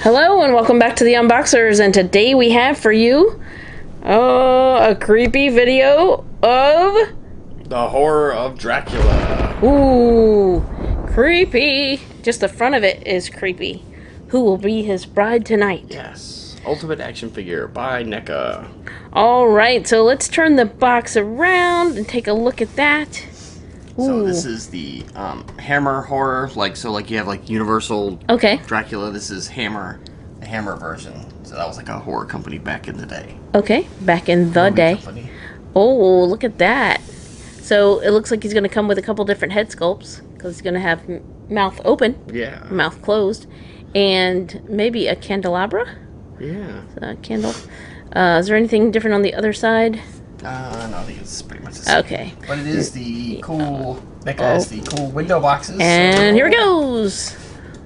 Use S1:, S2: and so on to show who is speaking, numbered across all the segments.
S1: Hello and welcome back to the Unboxers, and today we have for you a creepy video of
S2: the Horror of Dracula.
S1: Ooh, creepy. Just the front of it is creepy. Who will be his bride tonight?
S2: Yes, ultimate action figure by Neca.
S1: Alright, so let's turn the box around and take a look at that. Ooh.
S2: So this is the Hammer horror, like you have like Universal Dracula. This is Hammer, the Hammer version. So that was like a horror company back in the day.
S1: Okay, back in the day. Company. Oh, look at that. So it looks like he's going to come with a couple different head sculpts because he's going to have mouth open, mouth closed, and maybe a candelabra.
S2: Yeah,
S1: a candle. Is there anything different on the other side?
S2: No, I think it's pretty much the same.
S1: Okay.
S2: But it is the cool, Neca has the cool window boxes.
S1: And here it goes.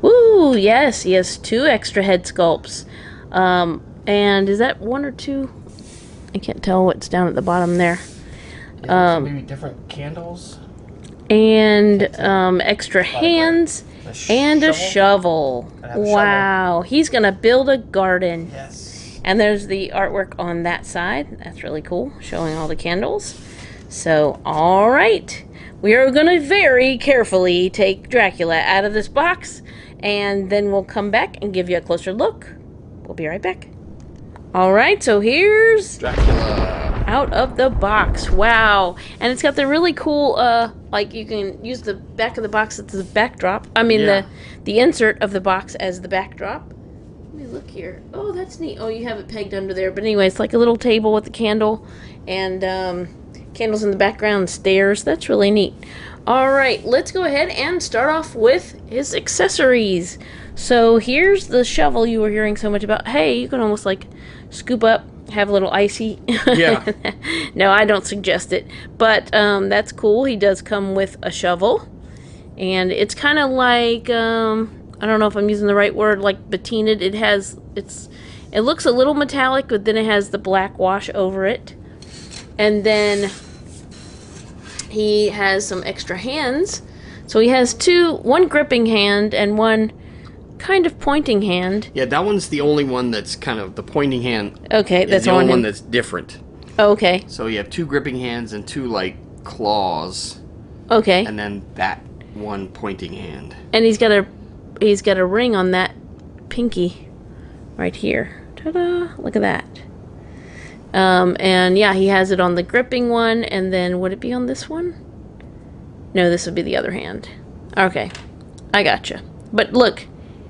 S1: Woo, yes, he has 2 extra head sculpts. And is that 1 or 2? I can't tell what's down at the bottom there.
S2: Maybe different candles.
S1: And extra hands and a shovel. Wow, he's going to build a garden.
S2: Yes.
S1: And there's the artwork on that side. That's really cool, showing all the candles. So, all right. We are going to very carefully take Dracula out of this box, and then we'll come back and give you a closer look. We'll be right back. All right, so here's
S2: Dracula
S1: out of the box. Wow. And it's got the really cool, like you can use the back of the box as the backdrop. I mean, the insert of the box as the backdrop. Let me look here. Oh, that's neat. Oh, you have it pegged under there. But anyway, it's like a little table with a candle and candles in the background, stairs. That's really neat. All right, let's go ahead and start off with his accessories. So here's the shovel you were hearing so much about. Hey, you can almost like scoop up, have a little icy.
S2: Yeah.
S1: No, I don't suggest it. But that's cool. He does come with a shovel. And it's kind of like... I don't know if I'm using the right word, like patinaed. It looks a little metallic, but then it has the black wash over it. And then he has some extra hands. So he has 2, one gripping hand and one kind of pointing hand.
S2: Yeah, that one's the only one that's kind of the pointing hand.
S1: Okay, that's
S2: the only one that's different.
S1: Okay.
S2: So you have 2 gripping hands and 2 like claws.
S1: Okay.
S2: And then that one pointing hand.
S1: And he's got a ring on that pinky right here. Ta-da! Look at that. And yeah, he has it on the gripping one, and then would it be on this one? No, this would be the other hand. Okay, I gotcha. But look,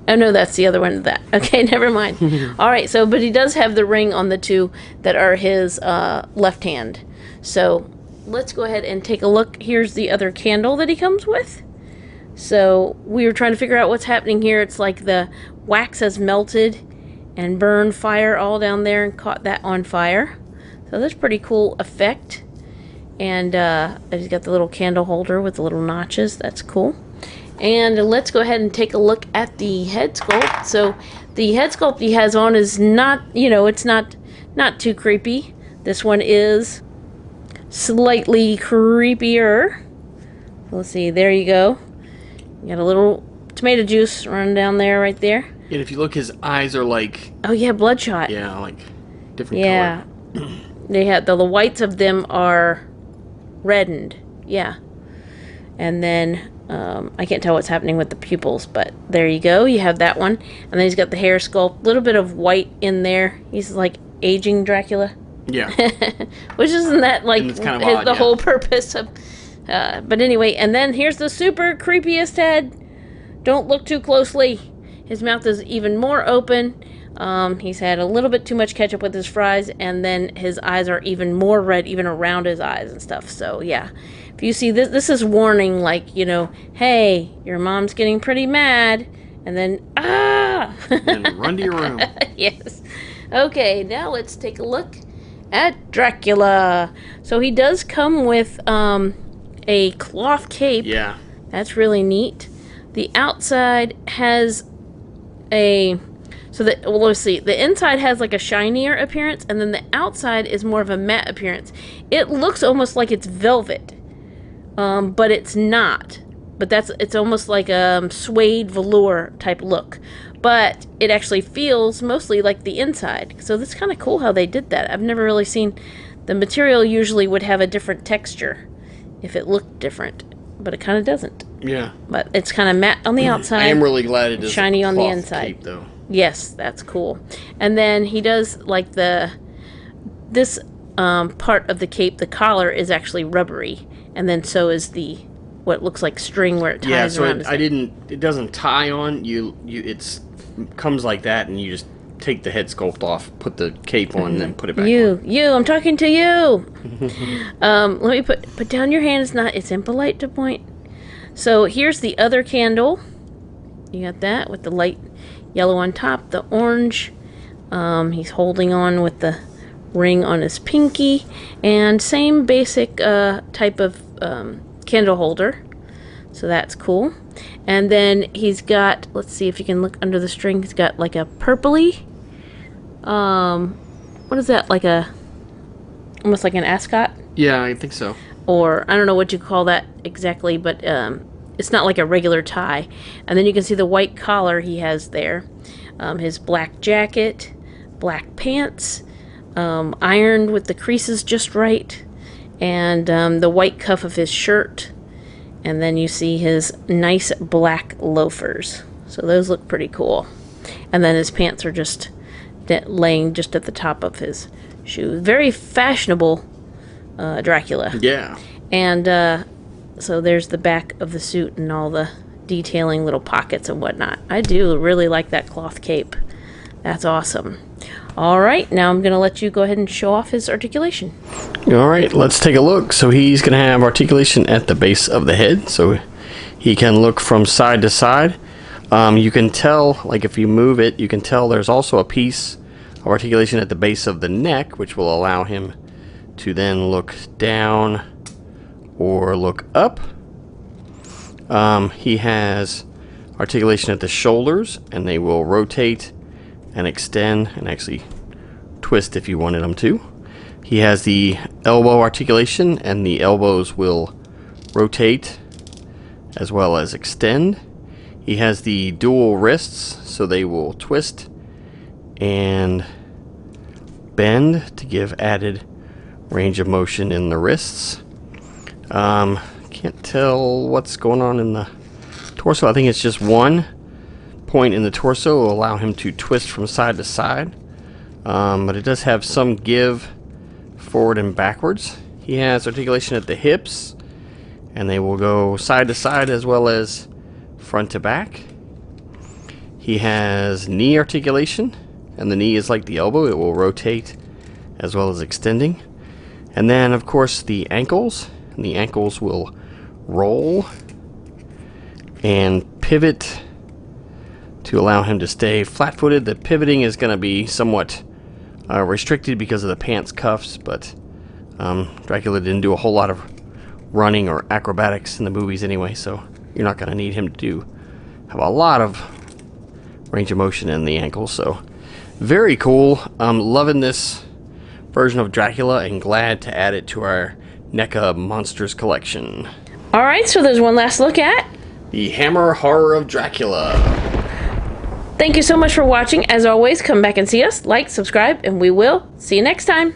S1: oh no, that's the other one of that. Okay, never mind. All right, so but he does have the ring on the 2 that are his left hand. So let's go ahead and take a look. Here's the other candle that he comes with. So we were trying to figure out what's happening here. It's like the wax has melted and burned fire all down there and caught that on fire. So that's a pretty cool effect. And he's got the little candle holder with the little notches. That's cool. And let's go ahead and take a look at the head sculpt. So the head sculpt he has on is not, it's not too creepy. This one is slightly creepier. Let's see, there you go. You got a little tomato juice running down there, right there.
S2: And if you look, his eyes are like...
S1: Oh, yeah, bloodshot.
S2: Yeah, like different color.
S1: They have the whites of them are reddened. Yeah. And then I can't tell what's happening with the pupils, but there you go. You have that one. And then he's got the hair sculpt. A little bit of white in there. He's like aging Dracula.
S2: Yeah.
S1: Which isn't that like
S2: kind of odd,
S1: the whole purpose of... but anyway, and then here's the super creepiest head. Don't look too closely. His mouth is even more open. He's had a little bit too much ketchup with his fries, and then his eyes are even more red, even around his eyes and stuff. So yeah, if you see this, this is warning, like, hey, your mom's getting pretty mad, and then
S2: and run to your room.
S1: Yes. Okay, now let's take a look at Dracula. So he does come with a cloth cape.
S2: Yeah.
S1: That's really neat. The outside has let's see. The inside has like a shinier appearance, and then the outside is more of a matte appearance. It looks almost like it's velvet, but it's not. but it's almost like a suede velour type look. But it actually feels mostly like the inside. So that's kind of cool how they did that. I've never really seen... The material usually would have a different texture if it looked different, but it kind of doesn't.
S2: Yeah.
S1: But it's kind of matte on the outside.
S2: I am really glad it is
S1: shiny on the inside.
S2: Cape, though.
S1: Yes, that's cool. And then he does like this part of the cape. The collar is actually rubbery, and then so is the what looks like string where it ties around.
S2: It doesn't tie on you. It comes like that, and you just take the head sculpt off, put the cape on, and then put it back on.
S1: I'm talking to you. Let me put down your hand. It's impolite to point. So here's the other candle. You got that with the light yellow on top, the orange. He's holding on with the ring on his pinky, and same basic type of candle holder. So that's cool. And then he's got, let's see if you can look under the string, he's got like a purpley, what is that, like almost like an ascot?
S2: Yeah, I think so.
S1: Or, I don't know what you call that exactly, but it's not like a regular tie. And then you can see the white collar he has there. His black jacket, black pants, ironed with the creases just right, and the white cuff of his shirt. And then you see his nice black loafers. So those look pretty cool. And then his pants are just laying just at the top of his shoe. Very fashionable Dracula.
S2: Yeah.
S1: And so there's the back of the suit and all the detailing, little pockets and whatnot. I do really like that cloth cape. That's awesome. All right, now I'm going to let you go ahead and show off his articulation.
S2: All right, let's take a look. So he's going to have articulation at the base of the head, so he can look from side to side. You can tell, like if you move it, you can tell there's also a piece of articulation at the base of the neck, which will allow him to then look down or look up. He has articulation at the shoulders, and they will rotate and extend and actually twist if you wanted them to. He has the elbow articulation, and the elbows will rotate as well as extend. He has the dual wrists, so they will twist and bend to give added range of motion in the wrists. Can't tell what's going on in the torso. I think it's just one point in the torso will allow him to twist from side to side, but it does have some give forward and backwards. He has articulation at the hips, and they will go side to side as well as front to back. He has knee articulation, and the knee is like the elbow. It will rotate as well as extending. And then of course the ankles, and the ankles will roll and pivot to allow him to stay flat-footed. The pivoting is going to be somewhat restricted because of the pants cuffs, but Dracula didn't do a whole lot of running or acrobatics in the movies anyway, so you're not going to need him to have a lot of range of motion in the ankles. So very cool. I'm loving this version of Dracula and glad to add it to our Neca Monsters collection.
S1: Alright, so there's one last look at
S2: the Hammer Horror of Dracula.
S1: Thank you so much for watching. As always, come back and see us, like, subscribe, and we will see you next time.